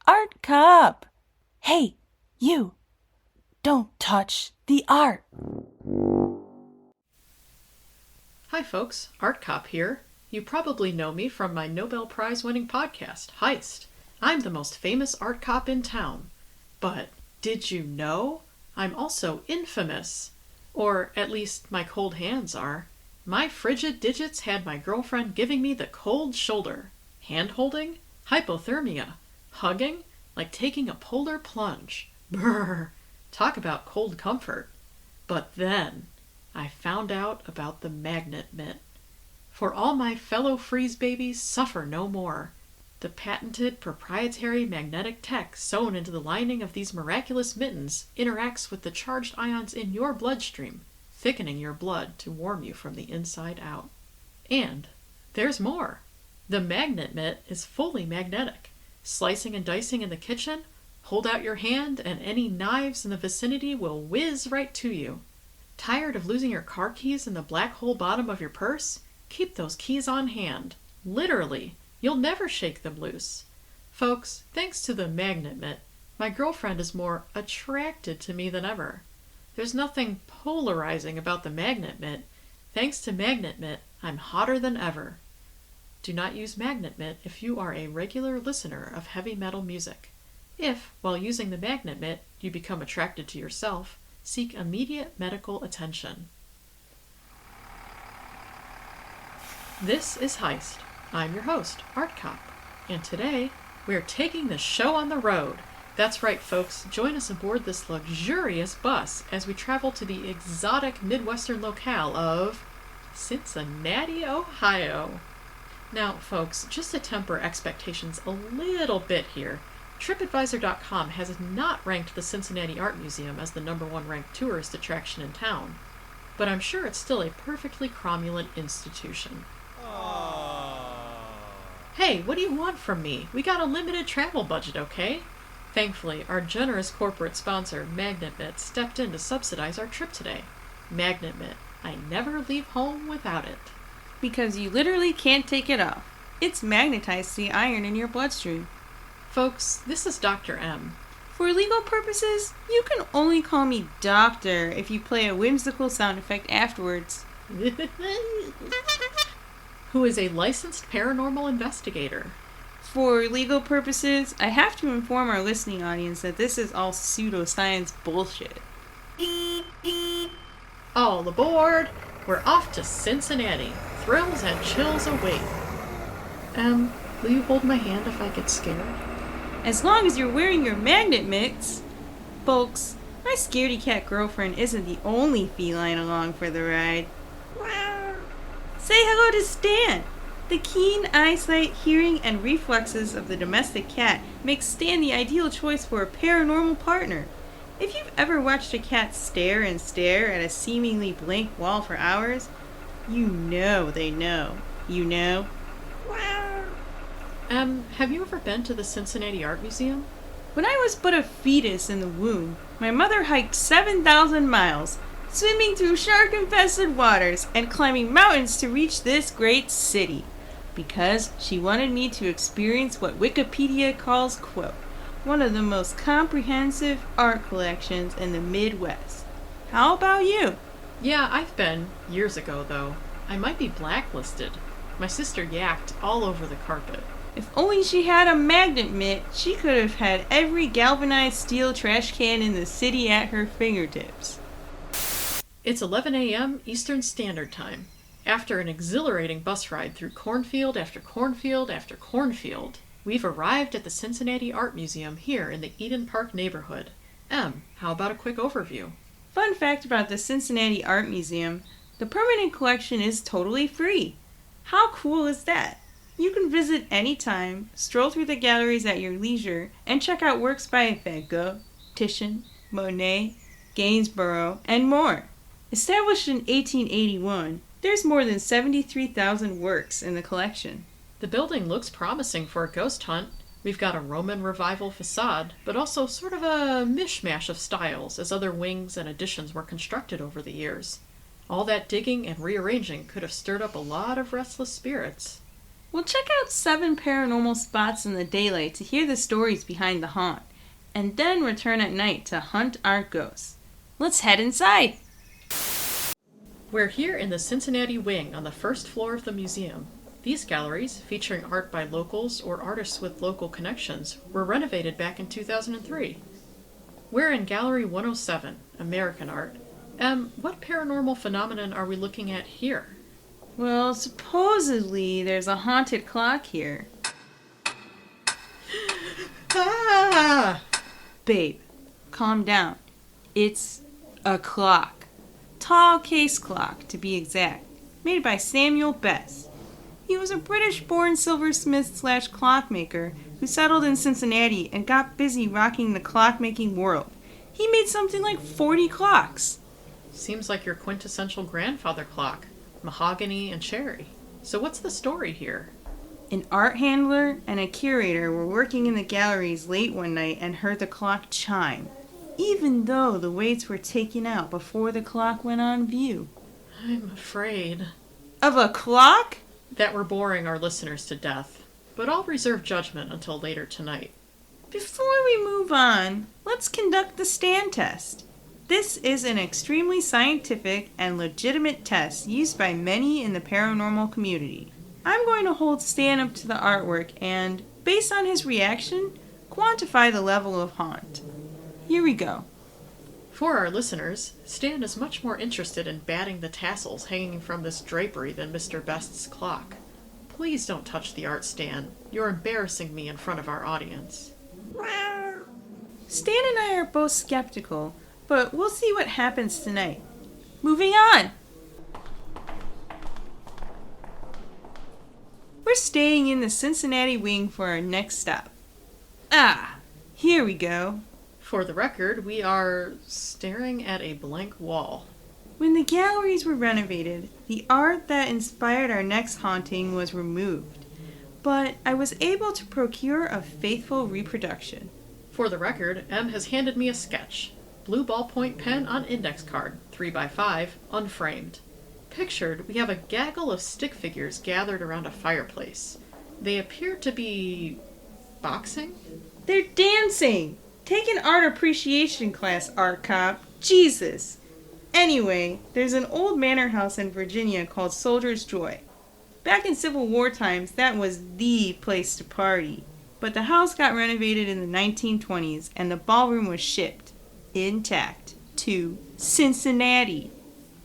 Art Cup! Hey, you! Don't touch the art! Hi folks, Art Cop here. You probably know me from my Nobel Prize winning podcast, Heist. I'm the most famous art cop in town. But did you know I'm also infamous? Or at least my cold hands are. My frigid digits had my girlfriend giving me the cold shoulder. Hand-holding? Hypothermia. Hugging? Like taking a polar plunge. Brrr. Talk about cold comfort. But then I found out about the magnet mitt. For all my fellow freeze babies suffer no more. The patented proprietary magnetic tech sewn into the lining of these miraculous mittens interacts with the charged ions in your bloodstream, thickening your blood to warm you from the inside out. And there's more. The magnet mitt is fully magnetic. Slicing and dicing in the kitchen, hold out your hand and any knives in the vicinity will whiz right to you. Tired of losing your car keys in the black hole bottom of your purse? Keep those keys on hand. Literally. You'll never shake them loose. Folks, thanks to the magnet mitt, my girlfriend is more attracted to me than ever. There's nothing polarizing about the magnet mitt. Thanks to magnet mitt, I'm hotter than ever. Do not use magnet mitt if you are a regular listener of heavy metal music. If, while using the magnet mitt, you become attracted to yourself, seek immediate medical attention. This is Heist. I'm your host, Art Cop, and today we're taking the show on the road. That's right, folks. Join us aboard this luxurious bus as we travel to the exotic Midwestern locale of Cincinnati, Ohio. Now, folks, just to temper expectations a little bit here, TripAdvisor.com has not ranked the Cincinnati Art Museum as the #1 ranked tourist attraction in town, but I'm sure it's still a perfectly cromulent institution. Hey, what do you want from me? We got a limited travel budget, okay? Thankfully, our generous corporate sponsor, MagnetMit, stepped in to subsidize our trip today. MagnetMit, I never leave home without it. Because you literally can't take it off. It's magnetized to the iron in your bloodstream. Folks, this is Dr. M. For legal purposes, you can only call me Doctor if you play a whimsical sound effect afterwards. Who is a licensed paranormal investigator. For legal purposes, I have to inform our listening audience that this is all pseudoscience bullshit. All aboard! We're off to Cincinnati. Thrills and chills await. Will you hold my hand if I get scared? As long as you're wearing your magnet mitts. Folks, my scaredy cat girlfriend isn't the only feline along for the ride. Say hello to Stan! The keen eyesight, hearing, and reflexes of the domestic cat makes Stan the ideal choice for a paranormal partner. If you've ever watched a cat stare and stare at a seemingly blank wall for hours, you know they know. You know? Have you ever been to the Cincinnati Art Museum? When I was but a fetus in the womb, my mother hiked 7,000 miles, swimming through shark-infested waters and climbing mountains to reach this great city, because she wanted me to experience what Wikipedia calls, quote, one of the most comprehensive art collections in the Midwest. How about you? Yeah, I've been. Years ago, though. I might be blacklisted. My sister yacked all over the carpet. If only she had a magnet mitt, she could have had every galvanized steel trash can in the city at her fingertips. It's 11 a.m. Eastern Standard Time. After an exhilarating bus ride through cornfield after cornfield after cornfield, we've arrived at the Cincinnati Art Museum here in the Eden Park neighborhood. How about a quick overview? Fun fact about the Cincinnati Art Museum, the permanent collection is totally free. How cool is that? You can visit anytime, stroll through the galleries at your leisure, and check out works by Van Gogh, Titian, Monet, Gainsborough, and more. Established in 1881, there's more than 73,000 works in the collection. The building looks promising for a ghost hunt. We've got a Roman Revival facade, but also sort of a mishmash of styles as other wings and additions were constructed over the years. All that digging and rearranging could have stirred up a lot of restless spirits. We'll check out 7 paranormal spots in the daylight to hear the stories behind the haunt, and then return at night to hunt our ghosts. Let's head inside! We're here in the Cincinnati wing on the first floor of the museum. These galleries, featuring art by locals or artists with local connections, were renovated back in 2003. We're in Gallery 107, American Art. What paranormal phenomenon are we looking at here? Well, supposedly there's a haunted clock here. Ah! Babe, calm down. It's a clock. Tall case clock, to be exact. Made by Samuel Best. He was a British-born silversmith / clockmaker who settled in Cincinnati and got busy rocking the clockmaking world. He made something like 40 clocks. Seems like your quintessential grandfather clock. Mahogany and cherry. So what's the story here? An art handler and a curator were working in the galleries late one night and heard the clock chime, even though the weights were taken out before the clock went on view. I'm afraid Of a clock? that we're boring our listeners to death, but I'll reserve judgment until later tonight. Before we move on, let's conduct the stand test. This is an extremely scientific and legitimate test used by many in the paranormal community. I'm going to hold Stan up to the artwork and, based on his reaction, quantify the level of haunt. Here we go. For our listeners, Stan is much more interested in batting the tassels hanging from this drapery than Mr. Best's clock. Please don't touch the art, Stan. You're embarrassing me in front of our audience. Stan and I are both skeptical, but we'll see what happens tonight. Moving on! We're staying in the Cincinnati wing for our next stop. Here we go. For the record, we are staring at a blank wall. When the galleries were renovated, the art that inspired our next haunting was removed, but I was able to procure a faithful reproduction. For the record, M has handed me a sketch. Blue ballpoint pen on index card, 3x5, unframed. Pictured, we have a gaggle of stick figures gathered around a fireplace. They appear to be boxing? They're dancing! Take an art appreciation class, art cop. Jesus! Anyway, there's an old manor house in Virginia called Soldier's Joy. Back in Civil War times, that was the place to party. But the house got renovated in the 1920s and the ballroom was shipped, intact, to Cincinnati.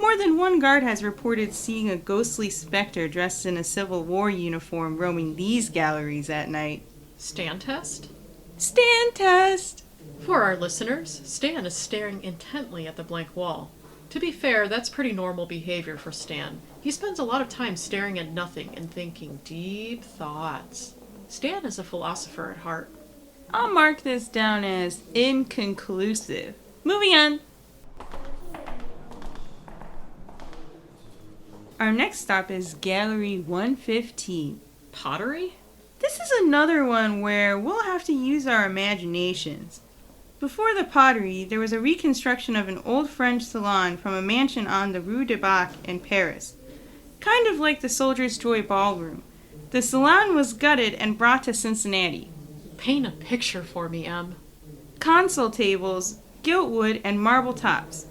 More than one guard has reported seeing a ghostly specter dressed in a Civil War uniform roaming these galleries at night. Stand test? Stand test! For our listeners, Stan is staring intently at the blank wall. To be fair, that's pretty normal behavior for Stan. He spends a lot of time staring at nothing and thinking deep thoughts. Stan is a philosopher at heart. I'll mark this down as inconclusive. Moving on. Our next stop is Gallery 115. Pottery? This is another one where we'll have to use our imaginations. Before the pottery, there was a reconstruction of an old French salon from a mansion on the Rue de Bac in Paris. Kind of like the Soldier's Joy Ballroom. The salon was gutted and brought to Cincinnati. Paint a picture for me, Em. Console tables, gilt wood and marble tops,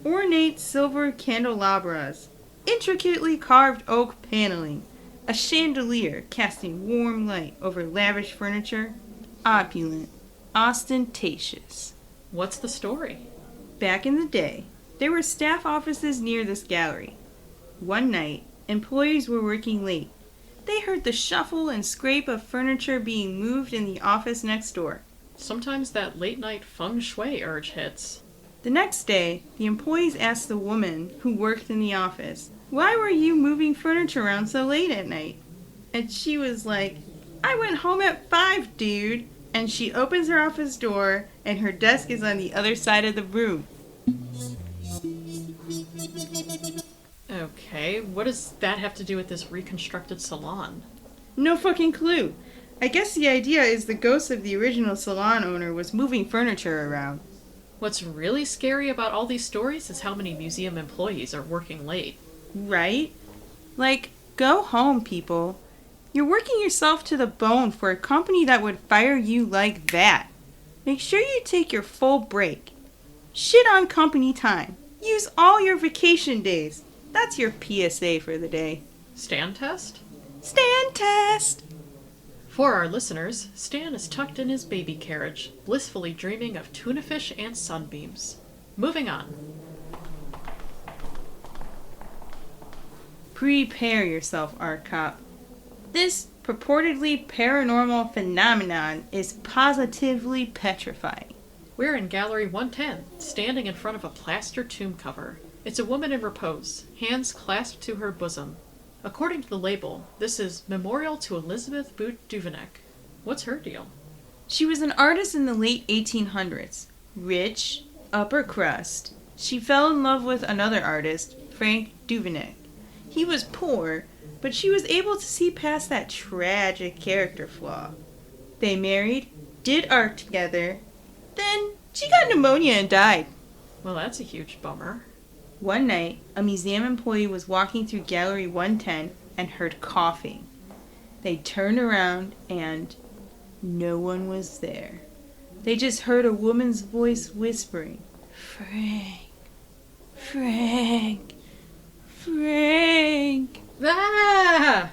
ornate silver candelabras, intricately carved oak paneling, a chandelier casting warm light over lavish furniture, opulent, ostentatious. What's the story? Back in the day, there were staff offices near this gallery. One night, employees were working late. They heard the shuffle and scrape of furniture being moved in the office next door. Sometimes that late-night feng shui urge hits. The next day, the employees asked the woman who worked in the office, "Why were you moving furniture around so late at night?" And she was like, "I went home at 5, dude." And she opens her office door, and her desk is on the other side of the room. Okay, what does that have to do with this reconstructed salon? No fucking clue. I guess the idea is the ghost of the original salon owner was moving furniture around. What's really scary about all these stories is how many museum employees are working late. Right? Like, go home, people. You're working yourself to the bone for a company that would fire you like that. Make sure you take your full break. Shit on company time. Use all your vacation days. That's your PSA for the day. Stand test? Stand test! For our listeners, Stan is tucked in his baby carriage, blissfully dreaming of tuna fish and sunbeams. Moving on. Prepare yourself, Art Cop. This purportedly paranormal phenomenon is positively petrifying. We're in Gallery 110, standing in front of a plaster tomb cover. It's a woman in repose, hands clasped to her bosom. According to the label, this is Memorial to Elizabeth Boot Duveneck. What's her deal? She was an artist in the late 1800s. Rich, upper crust. She fell in love with another artist, Frank Duveneck. He was poor, but she was able to see past that tragic character flaw. They married, did art together, then she got pneumonia and died. Well, that's a huge bummer. One night, a museum employee was walking through Gallery 110 and heard coughing. They turned around and no one was there. They just heard a woman's voice whispering, "Frank, Frank, Frank." Ah!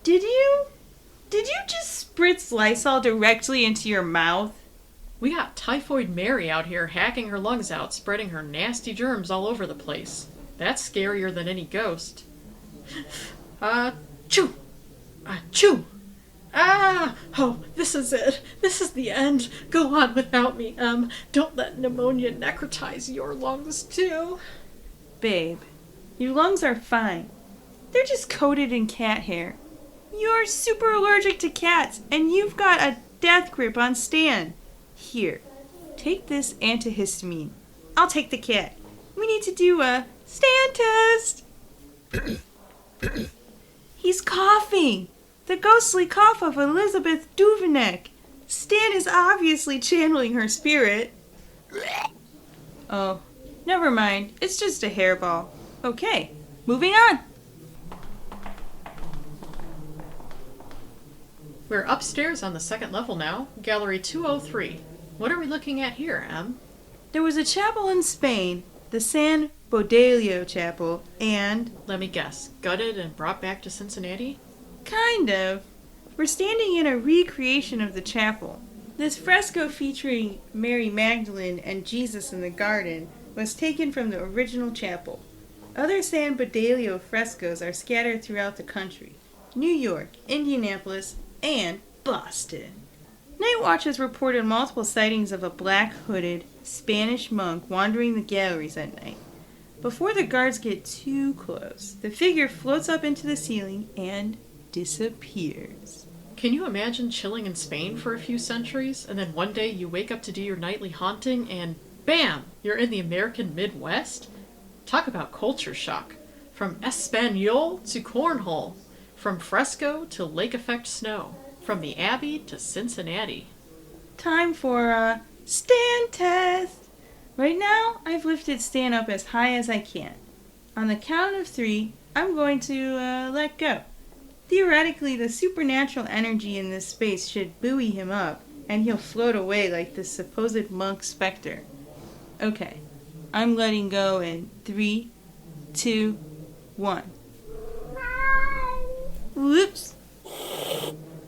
Did you just spritz Lysol directly into your mouth? We got Typhoid Mary out here hacking her lungs out, spreading her nasty germs all over the place. That's scarier than any ghost. Achoo! Achoo! Ah! Oh, this is it. This is the end. Go on without me, Don't let pneumonia necrotize your lungs, too. Babe, your lungs are fine. They're just coated in cat hair. You're super allergic to cats, and you've got a death grip on Stan. Here, take this antihistamine. I'll take the cat. We need to do a Stan test. He's coughing. The ghostly cough of Elizabeth Duveneck. Stan is obviously channeling her spirit. Oh, never mind. It's just a hairball. Okay, moving on. We're upstairs on the second level now, Gallery 203. What are we looking at here, Em? There was a chapel in Spain, the San Baudilio Chapel, and... Let me guess, gutted and brought back to Cincinnati? Kind of. We're standing in a recreation of the chapel. This fresco featuring Mary Magdalene and Jesus in the garden was taken from the original chapel. Other San Baudilio frescoes are scattered throughout the country. New York, Indianapolis, and Boston. Night Watch has reported multiple sightings of a black-hooded Spanish monk wandering the galleries at night. Before the guards get too close, the figure floats up into the ceiling and disappears. Can you imagine chilling in Spain for a few centuries, and then one day you wake up to do your nightly haunting, and bam! You're in the American Midwest? Talk about culture shock. From Espanol to cornhole. From fresco to lake effect snow. From the Abbey to Cincinnati. Time for a Stan test. Right now, I've lifted Stan up as high as I can. On the count of 3, I'm going to let go. Theoretically, the supernatural energy in this space should buoy him up, and he'll float away like the supposed monk specter. Okay, I'm letting go in 3, 2, 1. Whoops.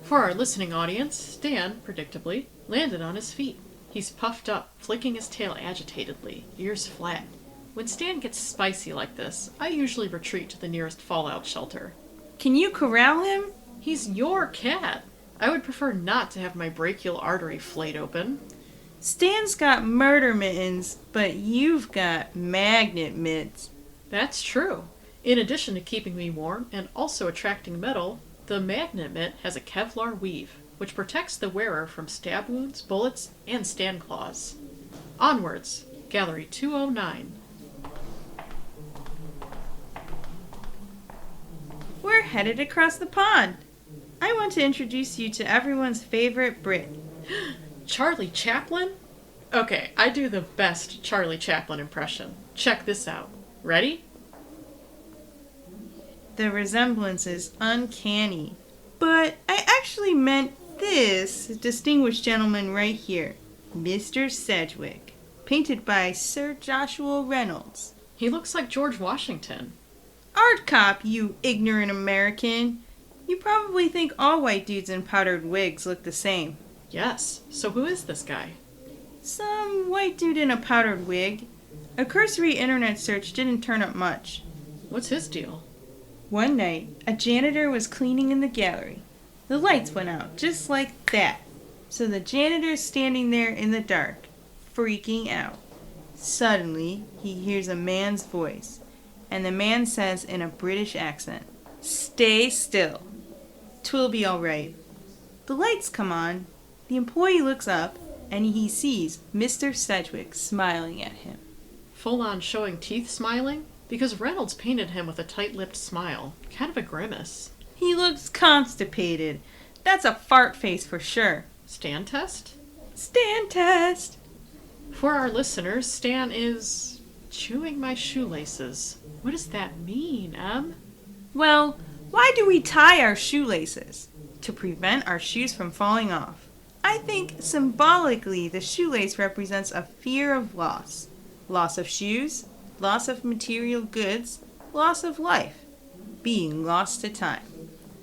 For our listening audience, Stan, predictably, landed on his feet. He's puffed up, flicking his tail agitatedly, ears flat. When Stan gets spicy like this, I usually retreat to the nearest fallout shelter. Can you corral him? He's your cat. I would prefer not to have my brachial artery flayed open. Stan's got murder mittens, but you've got magnet mitts. That's true. In addition to keeping me warm and also attracting metal, the magnet mitt has a Kevlar weave, which protects the wearer from stab wounds, bullets, and stand claws. Onwards, Gallery 209. We're headed across the pond. I want to introduce you to everyone's favorite Brit. Charlie Chaplin? Okay, I do the best Charlie Chaplin impression. Check this out. Ready? The resemblance is uncanny. But I actually meant this distinguished gentleman right here, Mr. Sedgwick, painted by Sir Joshua Reynolds. He looks like George Washington. Art cop, you ignorant American. You probably think all white dudes in powdered wigs look the same. Yes, so who is this guy? Some white dude in a powdered wig. A cursory internet search didn't turn up much. What's his deal? One night, a janitor was cleaning in the gallery. The lights went out, just like that. So the janitor's standing there in the dark, freaking out. Suddenly, he hears a man's voice, and the man says in a British accent, "Stay still. 'Twill be all right." The lights come on. The employee looks up, and he sees Mr. Sedgwick smiling at him. Full on showing teeth smiling? Because Reynolds painted him with a tight-lipped smile. Kind of a grimace. He looks constipated. That's a fart face for sure. Stan test? Stan test! For our listeners, Stan is chewing my shoelaces. What does that mean, Em? Well, why do we tie our shoelaces? To prevent our shoes from falling off. I think symbolically the shoelace represents a fear of loss. Loss of shoes, loss of material goods, loss of life. Being lost to time.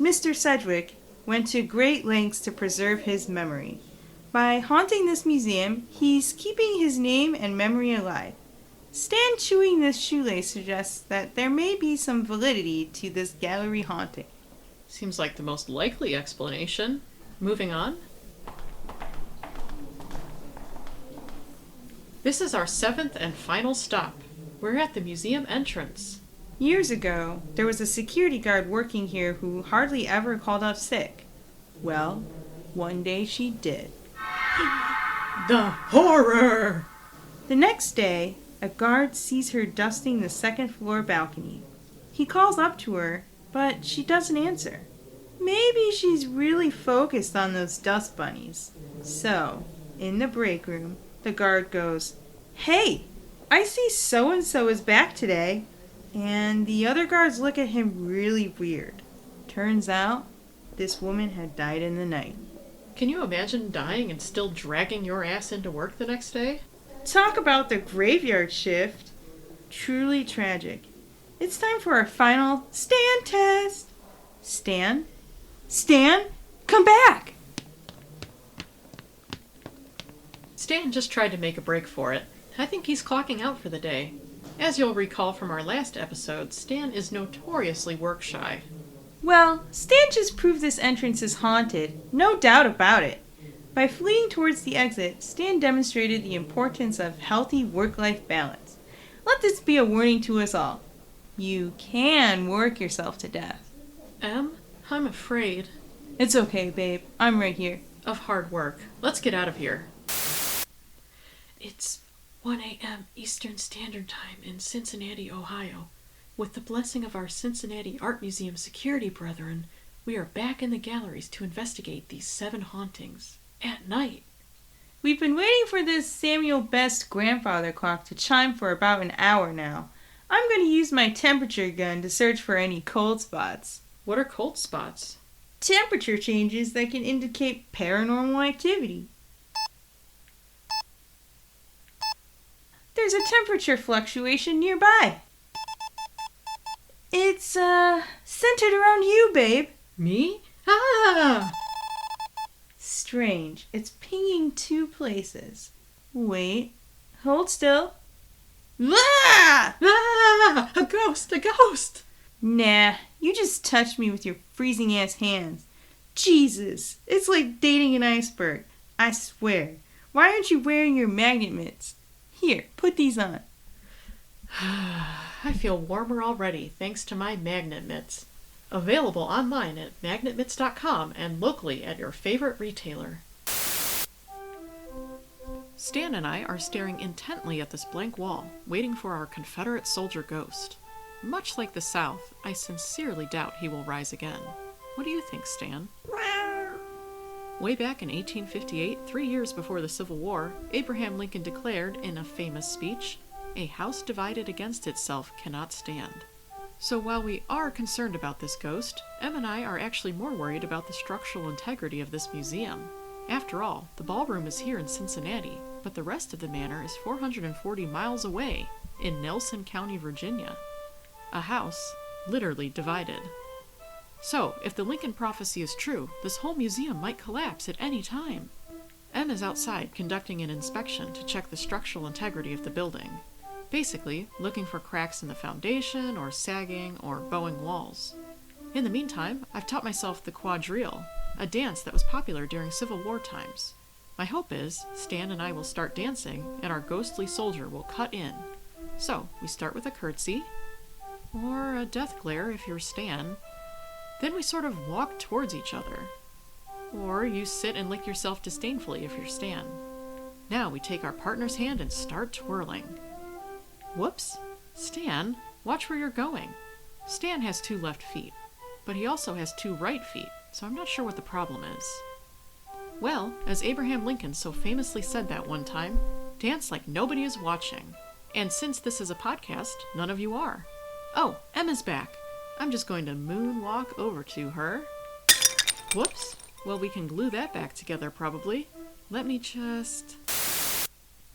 Mr. Sedgwick went to great lengths to preserve his memory. By haunting this museum, he's keeping his name and memory alive. Stan chewing this shoelace suggests that there may be some validity to this gallery haunting. Seems like the most likely explanation. Moving on. This is our 7th and final stop. We're at the museum entrance. Years ago, there was a security guard working here who hardly ever called off sick. Well, one day she did. The horror! The next day, a guard sees her dusting the second-floor balcony. He calls up to her, but she doesn't answer. Maybe she's really focused on those dust bunnies. So, in the break room, the guard goes, "Hey, I see so-and-so is back today." And the other guards look at him really weird. Turns out, this woman had died in the night. Can you imagine dying and still dragging your ass into work the next day? Talk about the graveyard shift. Truly tragic. It's time for our final Stan test. Stan? Stan? Come back! Stan just tried to make a break for it. I think he's clocking out for the day. As you'll recall from our last episode, Stan is notoriously work-shy. Well, Stan just proved this entrance is haunted. No doubt about it. By fleeing towards the exit, Stan demonstrated the importance of healthy work-life balance. Let this be a warning to us all. You can work yourself to death. Em, I'm afraid. It's okay, babe. I'm right here. Of hard work. Let's get out of here. It's 1 a.m. Eastern Standard Time in Cincinnati, Ohio. With the blessing of our Cincinnati Art Museum security brethren, we are back in the galleries to investigate these 7 hauntings. At night. We've been waiting for this Samuel Best grandfather clock to chime for about an hour now. I'm going to use my temperature gun to search for any cold spots. What are cold spots? Temperature changes that can indicate paranormal activity. There's a temperature fluctuation nearby. It's, centered around you, babe. Me? Ah! Strange. It's pinging 2 places. Wait. Hold still. Ah! Ah! A ghost! A ghost! Nah, you just touched me with your freezing-ass hands. Jesus, it's like dating an iceberg. I swear. Why aren't you wearing your magnet mitts? Here, put these on. I feel warmer already thanks to my magnet mitts. Available online at magnetmitts.com and locally at your favorite retailer. Stan and I are staring intently at this blank wall, waiting for our Confederate soldier ghost. Much like the South, I sincerely doubt he will rise again. What do you think, Stan? Way back in 1858, 3 years before the Civil War, Abraham Lincoln declared in a famous speech, "A house divided against itself cannot stand." So while we are concerned about this ghost, Em and I are actually more worried about the structural integrity of this museum. After all, the ballroom is here in Cincinnati, but the rest of the manor is 440 miles away, in Nelson County, Virginia. A house literally divided. So, if the Lincoln prophecy is true, this whole museum might collapse at any time. Em is outside conducting an inspection to check the structural integrity of the building. Basically, looking for cracks in the foundation, or sagging, or bowing walls. In the meantime, I've taught myself the quadrille, a dance that was popular during Civil War times. My hope is, Stan and I will start dancing, and our ghostly soldier will cut in. So, we start with a curtsy, or a death glare if you're Stan. Then we sort of walk towards each other. Or you sit and lick yourself disdainfully if you're Stan. Now we take our partner's hand and start twirling. Whoops! Stan, watch where you're going. Stan has 2 left feet, but he also has 2 right feet, so I'm not sure what the problem is. Well, as Abraham Lincoln so famously said that one time, dance like nobody is watching. And since this is a podcast, none of you are. Oh, Emma's back. I'm just going to moonwalk over to her. Whoops. Well, we can glue that back together probably. Let me just...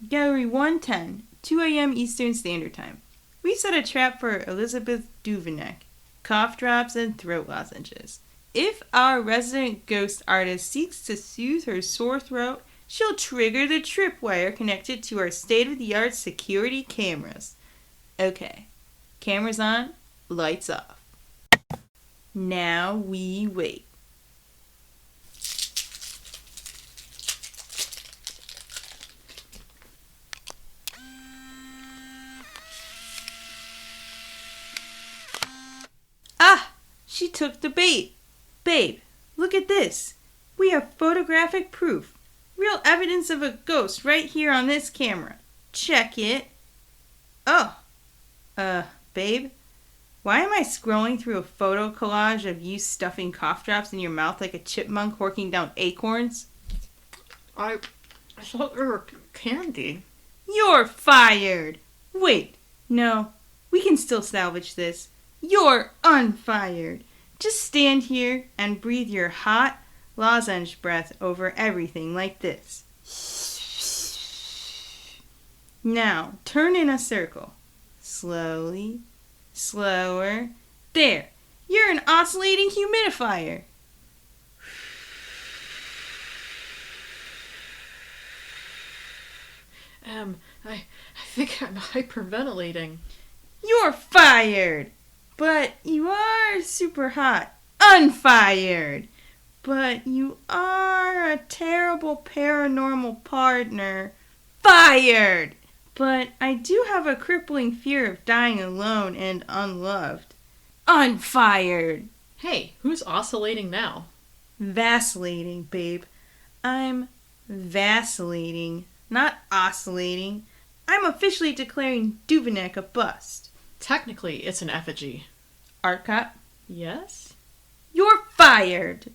Gallery 110, 2 a.m. Eastern Standard Time. We set a trap for Elizabeth Duveneck. Cough drops and throat lozenges. If our resident ghost artist seeks to soothe her sore throat, she'll trigger the tripwire connected to our state-of-the-art security cameras. Okay, cameras on, lights off. Now we wait. Ah! She took the bait. Babe, look at this. We have photographic proof. Real evidence of a ghost right here on this camera. Check it. Oh. Babe? Why am I scrolling through a photo collage of you stuffing cough drops in your mouth like a chipmunk horking down acorns? I thought they were candy. You're fired! Wait, no. We can still salvage this. You're unfired. Just stand here and breathe your hot lozenge breath over everything like this. Now, turn in a circle. Slowly. Slower. There. You're an oscillating humidifier. I think I'm hyperventilating. You're fired. But you are super hot. Unfired. But you are a terrible paranormal partner. Fired. But I do have a crippling fear of dying alone and unloved. Unfired. Hey, who's oscillating now? Vacillating, babe. I'm vacillating, not oscillating. I'm officially declaring Duveneck a bust. Technically, it's an effigy. Art cop? Yes? You're fired!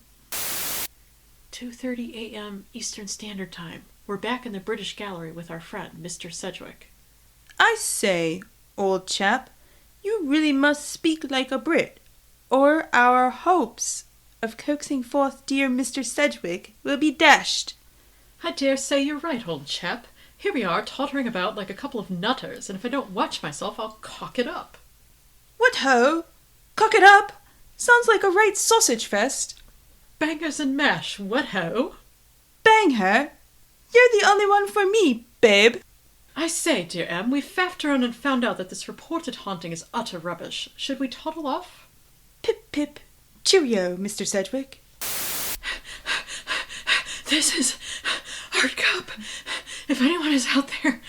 2:30 a.m. Eastern Standard Time. We're back in the British Gallery with our friend, Mr. Sedgwick. I say, old chap, you really must speak like a Brit, or our hopes of coaxing forth dear Mr. Sedgwick will be dashed. I dare say you're right, old chap. Here we are, tottering about like a couple of nutters, and if I don't watch myself, I'll cock it up. What ho? Cock it up? Sounds like a right sausage fest. Bangers and mash, what ho? Bang her? You're the only one for me, babe. I say, dear Em, we've faffed around and found out that this reported haunting is utter rubbish. Should we toddle off? Pip pip. Cheerio, Mr. Sedgwick. This is Art Cop. If anyone is out there,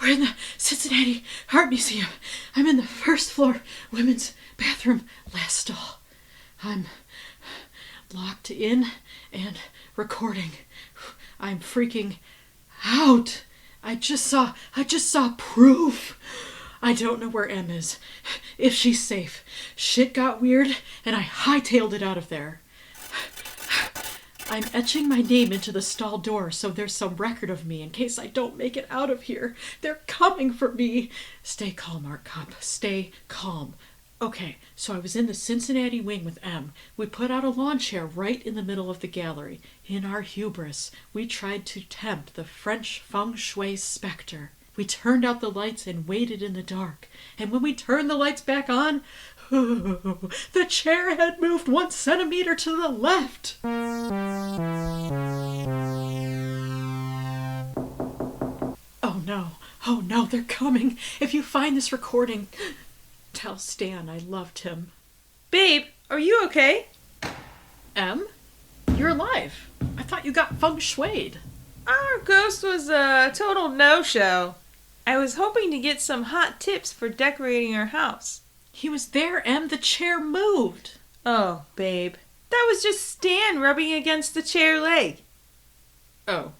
we're in the Cincinnati Art Museum. I'm in the first floor women's bathroom last stall. I'm locked in and recording. I'm freaking out. I just saw proof. I don't know where Em is, if she's safe. Shit got weird, and I hightailed it out of there. I'm etching my name into the stall door so there's some record of me in case I don't make it out of here. They're coming for me. Stay calm, Art Cop. Stay calm. Okay, so I was in the Cincinnati wing with M. We put out a lawn chair right in the middle of the gallery. In our hubris, we tried to tempt the French feng shui spectre. We turned out the lights and waited in the dark. And when we turned the lights back on, the chair had moved 1 centimeter to the left. Oh no, they're coming. If you find this recording, tell Stan I loved him. Babe, are you okay? Em? You're alive. I thought you got feng shuied. Our ghost was a total no-show. I was hoping to get some hot tips for decorating our house. He was there, Em. The chair moved. Oh, babe. That was just Stan rubbing against the chair leg. Oh.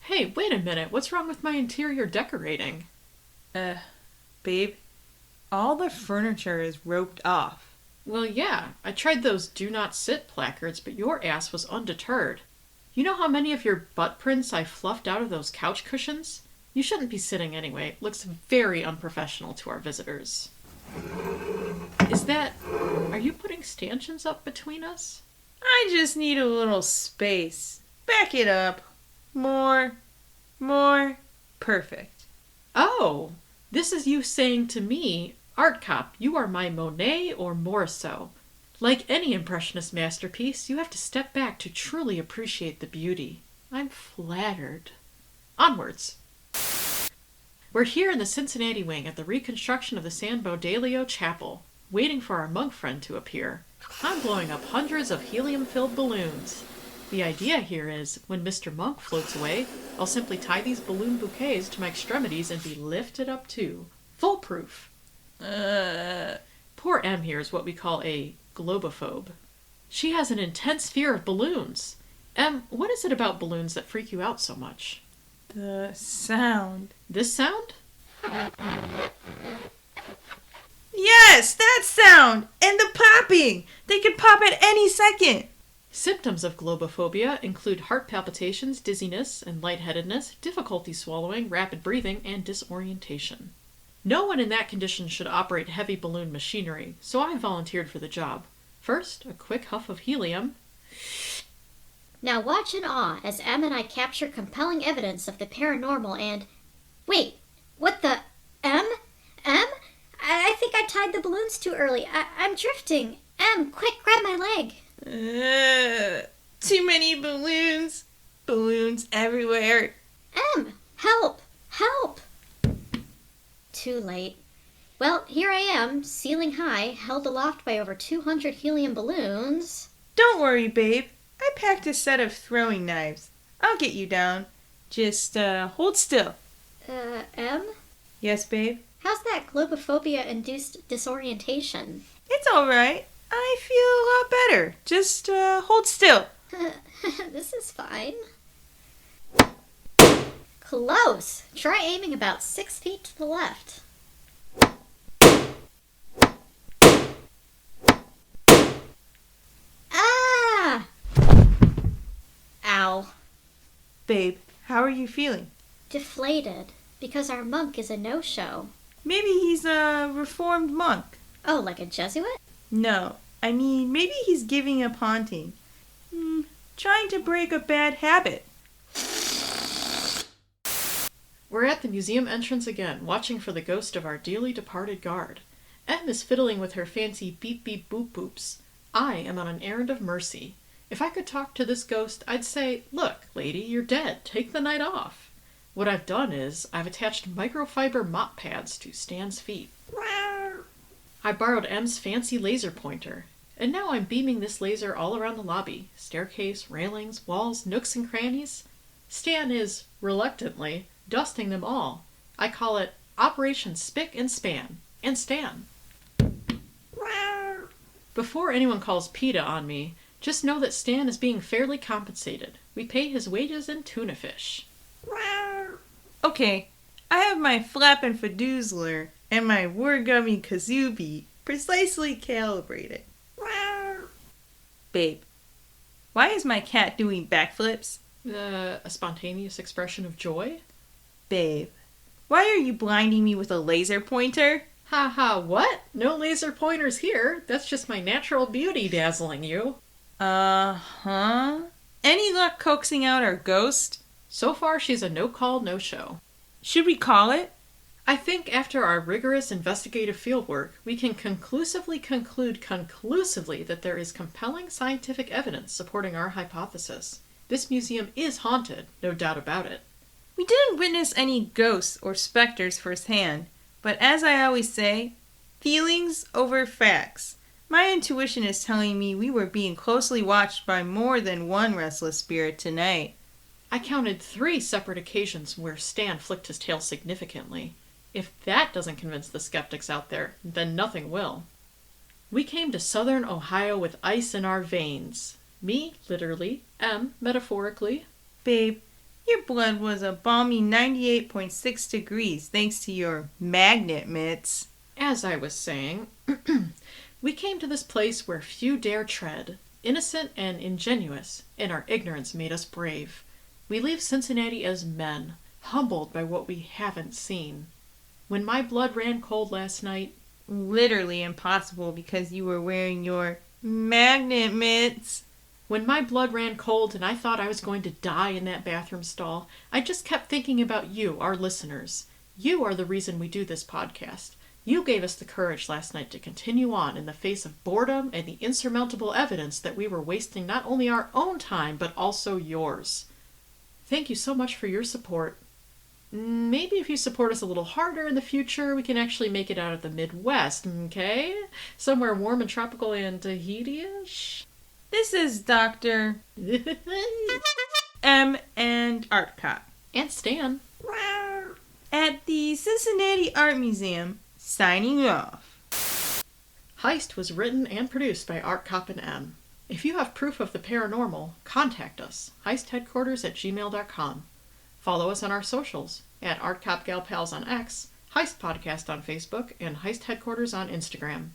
Hey, wait a minute. What's wrong with my interior decorating? Babe, all the furniture is roped off. Well, yeah. I tried those do not sit placards, but your ass was undeterred. You know how many of your butt prints I fluffed out of those couch cushions? You shouldn't be sitting anyway. It looks very unprofessional to our visitors. Are you putting stanchions up between us? I just need a little space. Back it up. More. Perfect. Oh, this is you saying to me, Art Cop, you are my Monet or more so. Like any Impressionist masterpiece, you have to step back to truly appreciate the beauty. I'm flattered. Onwards. We're here in the Cincinnati wing at the reconstruction of the San Baudilio Chapel, waiting for our monk friend to appear. I'm blowing up hundreds of helium-filled balloons. The idea here is, when Mr. Monk floats away, I'll simply tie these balloon bouquets to my extremities and be lifted up too. Foolproof. Poor M here is what we call a globophobe. She has an intense fear of balloons. M, what is it about balloons that freak you out so much? The sound. This sound? Yes, that sound! And the popping! They could pop at any second! Symptoms of globophobia include heart palpitations, dizziness and lightheadedness, difficulty swallowing, rapid breathing, and disorientation. No one in that condition should operate heavy balloon machinery, so I volunteered for the job. First, a quick huff of helium. Now watch in awe as Em and I capture compelling evidence of the paranormal and... Wait, what the... Em? I think I tied the balloons too early. I'm drifting. Em, quick, grab my leg. Too many balloons. Balloons everywhere. Em, help! Too late. Well, here I am, ceiling high, held aloft by over 200 helium balloons. Don't worry, babe. I packed a set of throwing knives. I'll get you down. Just, hold still. Em? Yes, babe? How's that globophobia-induced disorientation? It's alright. I feel a lot better. Just, hold still. This is fine. Close! Try aiming about 6 feet to the left. Ah! Ow. Babe, how are you feeling? Deflated. Because our monk is a no-show. Maybe he's a reformed monk. Oh, like a Jesuit? No, I mean, maybe he's giving up haunting. Trying to break a bad habit. We're at the museum entrance again, watching for the ghost of our dearly departed guard. Em is fiddling with her fancy beep-beep boop-boops. I am on an errand of mercy. If I could talk to this ghost, I'd say, "Look, lady, you're dead. Take the night off." What I've done is, I've attached microfiber mop pads to Stan's feet. I borrowed M's fancy laser pointer, and now I'm beaming this laser all around the lobby. Staircase, railings, walls, nooks and crannies. Stan is, reluctantly, dusting them all. I call it Operation Spick and Span. And Stan. Before anyone calls PETA on me, just know that Stan is being fairly compensated. We pay his wages in tuna fish. Okay, I have my flappin' fadoozler and my wargummy kazoo beat precisely calibrated. Babe, why is my cat doing backflips? A spontaneous expression of joy? Babe, why are you blinding me with a laser pointer? Ha ha, what? No laser pointers here. That's just my natural beauty dazzling you. Uh-huh. Any luck coaxing out our ghost? So far, she's a no-call, no-show. Should we call it? I think after our rigorous investigative fieldwork, we can conclusively conclude that there is compelling scientific evidence supporting our hypothesis. This museum is haunted, no doubt about it. We didn't witness any ghosts or specters firsthand, but as I always say, feelings over facts. My intuition is telling me we were being closely watched by more than one restless spirit tonight. I counted 3 separate occasions where Stan flicked his tail significantly. If that doesn't convince the skeptics out there, then nothing will. We came to southern Ohio with ice in our veins. Me, literally. M, metaphorically. Babe, your blood was a balmy 98.6 degrees thanks to your magnet mitts. As I was saying, we came to this place where few dare tread, innocent and ingenuous, and our ignorance made us brave. We leave Cincinnati as men, humbled by what we haven't seen. When my blood ran cold last night... Literally impossible because you were wearing your magnet mitts. When my blood ran cold and I thought I was going to die in that bathroom stall, I just kept thinking about you, our listeners. You are the reason we do this podcast. You gave us the courage last night to continue on in the face of boredom and the insurmountable evidence that we were wasting not only our own time, but also yours. Thank you so much for your support. Maybe if you support us a little harder in the future, we can actually make it out of the Midwest, okay? Somewhere warm and tropical and Tahiti-ish? This is Dr. M and Art Cop. And Stan. At the Cincinnati Art Museum, signing off. Heist was written and produced by Art Cop and M. If you have proof of the paranormal, contact us, heistheadquarters@gmail.com. Follow us on our socials, at ArtCopGalPals on X, Heist Podcast on Facebook, and Heist Headquarters on Instagram.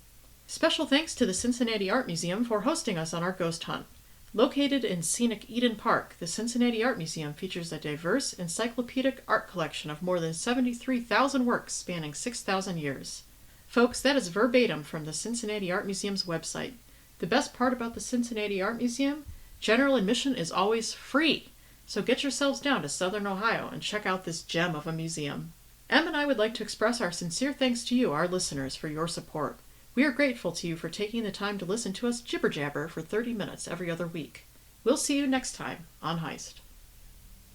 Special thanks to the Cincinnati Art Museum for hosting us on our ghost hunt. Located in scenic Eden Park, the Cincinnati Art Museum features a diverse, encyclopedic art collection of more than 73,000 works spanning 6,000 years. Folks, that is verbatim from the Cincinnati Art Museum's website. The best part about the Cincinnati Art Museum? General admission is always free. So get yourselves down to Southern Ohio and check out this gem of a museum. Em and I would like to express our sincere thanks to you, our listeners, for your support. We are grateful to you for taking the time to listen to us jibber-jabber for 30 minutes every other week. We'll see you next time on Heist.